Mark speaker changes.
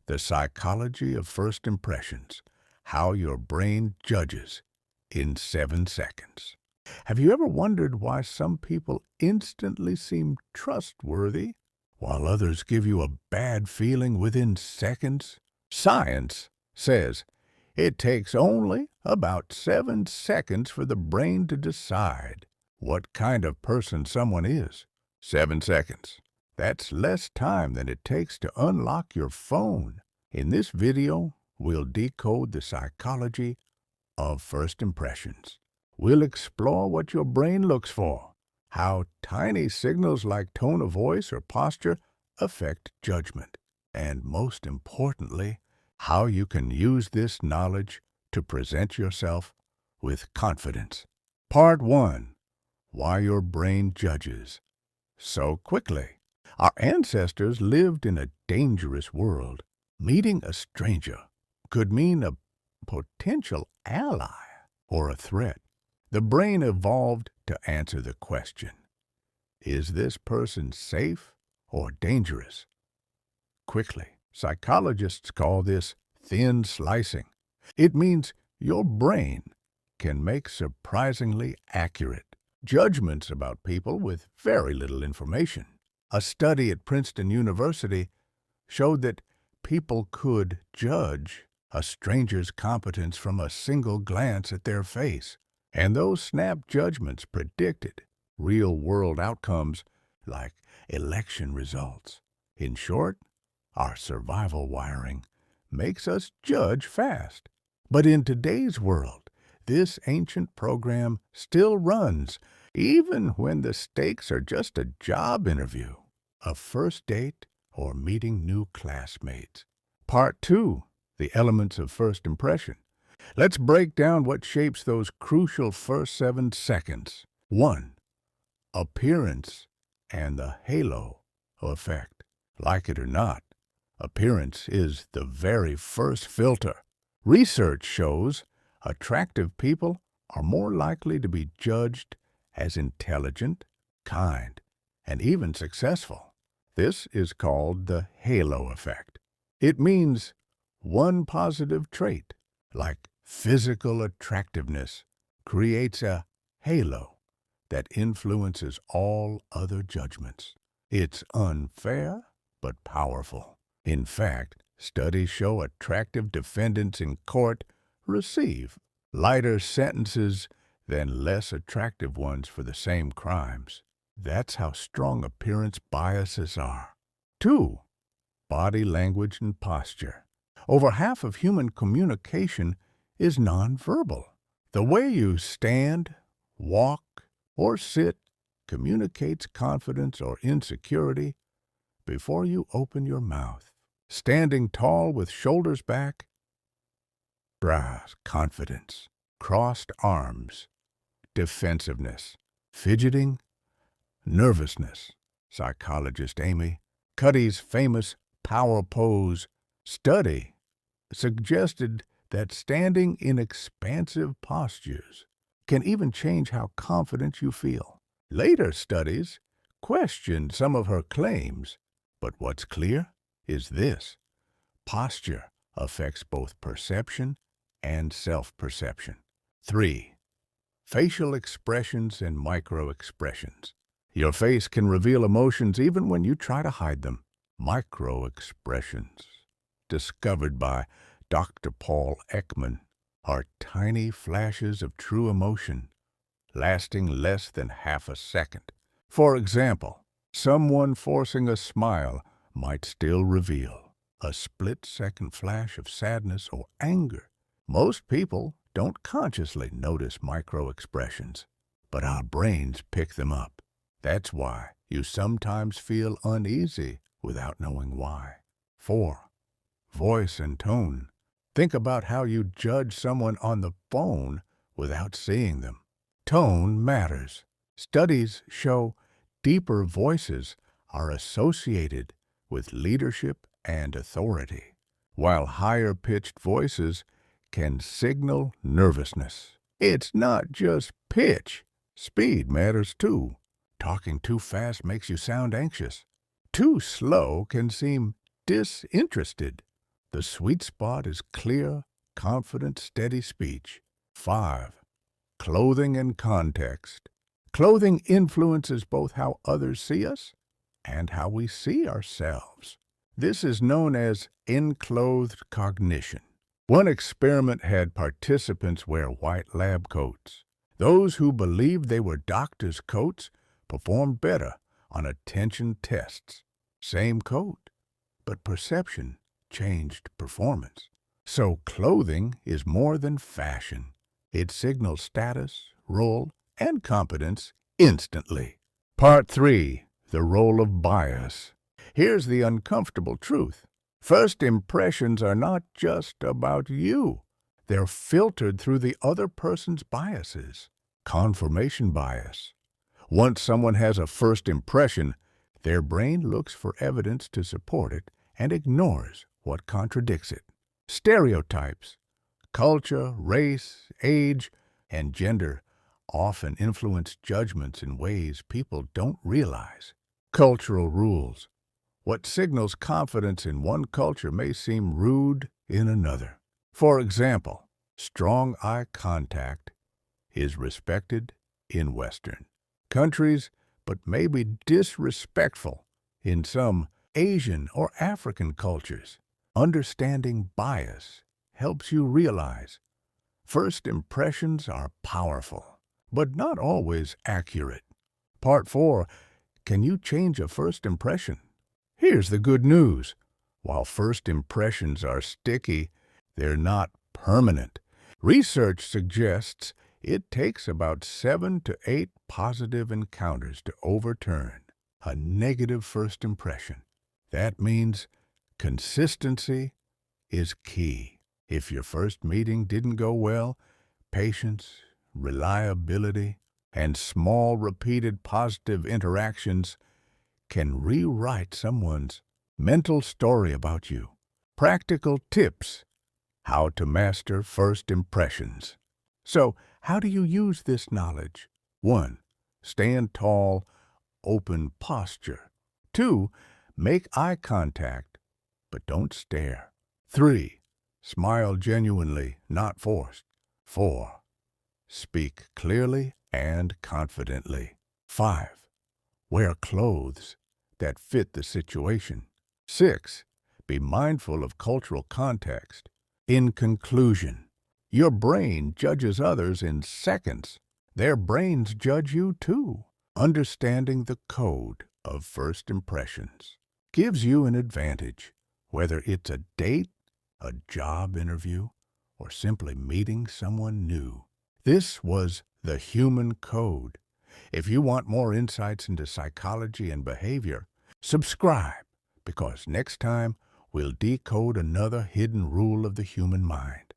Speaker 1: The Psychology of First Impressions, How Your Brain Judges in 7 Seconds. Have you ever wondered why some people instantly seem trustworthy, while others give you a bad feeling within seconds? Science says it takes only about 7 seconds for the brain to decide what kind of person someone is. 7 seconds. That's less time than it takes to unlock your phone. In this video, we'll decode the psychology of first impressions. We'll explore what your brain looks for, how tiny signals like tone of voice or posture affect judgment, and most importantly, how you can use this knowledge to present yourself with confidence. Part 1. Why your brain judges so quickly. Our ancestors lived in a dangerous world. Meeting a stranger could mean a potential ally or a threat. The brain evolved to answer the question, is this person safe or dangerous? Quickly. Psychologists call this thin slicing. It means your brain can make surprisingly accurate judgments about people with very little information. A study at Princeton University showed that people could judge a stranger's competence from a single glance at their face, and those snap judgments predicted real-world outcomes like election results. In short, our survival wiring makes us judge fast. But in today's world, this ancient program still runs, even when the stakes are just a job interview, a first date, or meeting new classmates. Part 2. The Elements of First Impression. Let's break down what shapes those crucial first 7 seconds. 1. Appearance and the halo effect. Like it or not, appearance is the very first filter. Research shows attractive people are more likely to be judged as intelligent, kind, and even successful. This is called the halo effect. It means one positive trait, like physical attractiveness, creates a halo that influences all other judgments. It's unfair, but powerful. In fact, studies show attractive defendants in court receive lighter sentences than less attractive ones for the same crimes. That's how strong appearance biases are. 2. Body language and posture. Over half of human communication is nonverbal. The way you stand, walk, or sit communicates confidence or insecurity before you open your mouth. Standing tall with shoulders back, brows, confidence. Crossed arms, defensiveness. Fidgeting, nervousness. Psychologist Amy Cuddy's famous power pose study suggested that standing in expansive postures can even change how confident you feel. Later studies questioned some of her claims, but what's clear is this: posture affects both perception and self-perception. 3. Facial expressions and micro-expressions. Your face can reveal emotions even when you try to hide them. Micro-expressions, discovered by Dr. Paul Ekman, are tiny flashes of true emotion, lasting less than half a second. For example, someone forcing a smile might still reveal a split-second flash of sadness or anger. Most people don't consciously notice micro-expressions, but our brains pick them up. That's why you sometimes feel uneasy without knowing why. 4. Voice and tone. Think about how you judge someone on the phone without seeing them. Tone matters. Studies show deeper voices are associated with leadership and authority, while higher-pitched voices can signal nervousness. It's not just pitch. Speed matters too. Talking too fast makes you sound anxious. Too slow can seem disinterested. The sweet spot is clear, confident, steady speech. 5. Clothing and context. Clothing influences both how others see us and how we see ourselves. This is known as enclothed cognition. One experiment had participants wear white lab coats. Those who believed they were doctors' coats performed better on attention tests. Same coat, but perception changed performance. So clothing is more than fashion. It signals status, role, and competence instantly. Part 3. The role of bias. Here's the uncomfortable truth. First impressions are not just about you. They're filtered through the other person's biases. Confirmation bias. Once someone has a first impression, their brain looks for evidence to support it and ignores what contradicts it. Stereotypes. Culture, race, age, and gender often influence judgments in ways people don't realize. Cultural rules. What signals confidence in one culture may seem rude in another. For example, strong eye contact is respected in Western countries, but may be disrespectful in some Asian or African cultures. Understanding bias helps you realize first impressions are powerful, but not always accurate. Part 4. Can you change a first impression? Here's the good news. While first impressions are sticky, they're not permanent. Research suggests it takes about 7 to 8 positive encounters to overturn a negative first impression. That means consistency is key. If your first meeting didn't go well, patience, reliability, and small repeated positive interactions can rewrite someone's mental story about you. Practical tips: how to master first impressions. So, how do you use this knowledge? 1. Stand tall, open posture. 2. Make eye contact, but don't stare. 3. Smile genuinely, not forced. 4. Speak clearly and confidently. 5. Wear clothes that fit the situation. 6. Be mindful of cultural context. In conclusion, your brain judges others in seconds. Their brains judge you too. Understanding the code of first impressions gives you an advantage, whether it's a date, a job interview, or simply meeting someone new. This was The Human Code. If you want more insights into psychology and behavior, subscribe, because next time we'll decode another hidden rule of the human mind.